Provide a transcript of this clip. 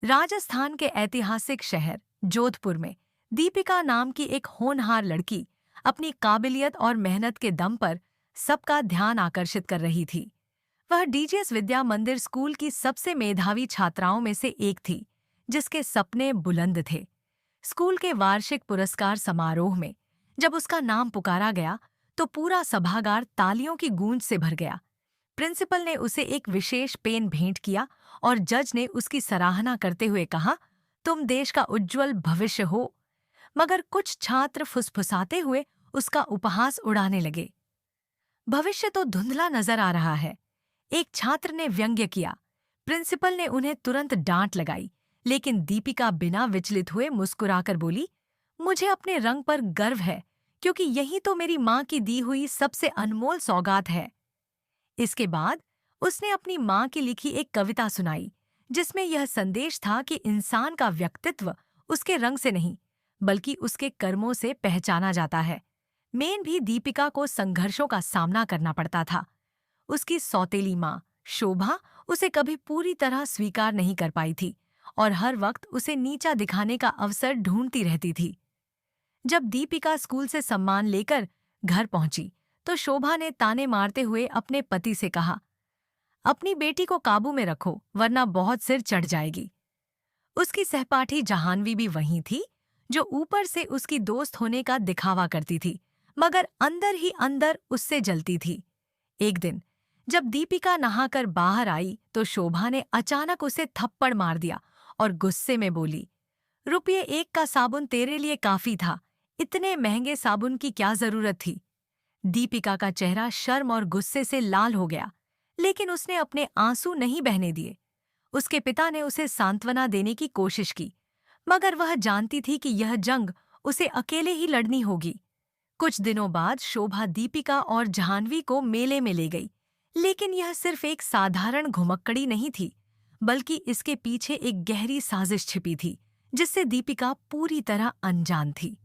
राजस्थान के ऐतिहासिक शहर जोधपुर में दीपिका नाम की एक होनहार लड़की अपनी काबिलियत और मेहनत के दम पर सबका ध्यान आकर्षित कर रही थी। वह डीजीएस विद्या मंदिर स्कूल की सबसे मेधावी छात्राओं में से एक थी, जिसके सपने बुलंद थे। स्कूल के वार्षिक पुरस्कार समारोह में जब उसका नाम पुकारा गया, तो पूरा सभागार तालियों की गूंज से भर गया। प्रिंसिपल ने उसे एक विशेष पेन भेंट किया और जज ने उसकी सराहना करते हुए कहा, तुम देश का उज्जवल भविष्य हो। मगर कुछ छात्र फुसफुसाते हुए उसका उपहास उड़ाने लगे। भविष्य तो धुंधला नजर आ रहा है, एक छात्र ने व्यंग्य किया। प्रिंसिपल ने उन्हें तुरंत डांट लगाई, लेकिन दीपिका बिना विचलित हुए मुस्कुराकर बोली, मुझे अपने रंग पर गर्व है, क्योंकि यही तो मेरी माँ की दी हुई सबसे अनमोल सौगात है। इसके बाद उसने अपनी माँ की लिखी एक कविता सुनाई, जिसमें यह संदेश था कि इंसान का व्यक्तित्व उसके रंग से नहीं, बल्कि उसके कर्मों से पहचाना जाता है। मेन भी दीपिका को संघर्षों का सामना करना पड़ता था। उसकी सौतेली माँ शोभा उसे कभी पूरी तरह स्वीकार नहीं कर पाई थी और हर वक्त उसे नीचा दिखाने का अवसर ढूंढती रहती थी। जब दीपिका स्कूल से सम्मान लेकर घर पहुंची, तो शोभा ने ताने मारते हुए अपने पति से कहा, अपनी बेटी को काबू में रखो, वरना बहुत सिर चढ़ जाएगी। उसकी सहपाठी जहानवी भी वहीं थी, जो ऊपर से उसकी दोस्त होने का दिखावा करती थी, मगर अंदर ही अंदर उससे जलती थी। एक दिन जब दीपिका नहाकर बाहर आई, तो शोभा ने अचानक उसे थप्पड़ मार दिया और गुस्से में बोली, रुपये 1 का साबुन तेरे लिए काफी था, इतने महंगे साबुन की क्या जरूरत थी। दीपिका का चेहरा शर्म और गुस्से से लाल हो गया, लेकिन उसने अपने आंसू नहीं बहने दिए। उसके पिता ने उसे सांत्वना देने की कोशिश की, मगर वह जानती थी कि यह जंग उसे अकेले ही लड़नी होगी। कुछ दिनों बाद शोभा दीपिका और जाह्नवी को मेले में ले गई, लेकिन यह सिर्फ एक साधारण घुमक्कड़ी नहीं थी, बल्कि इसके पीछे एक गहरी साजिश छिपी थी, जिससे दीपिका पूरी तरह अनजान थी।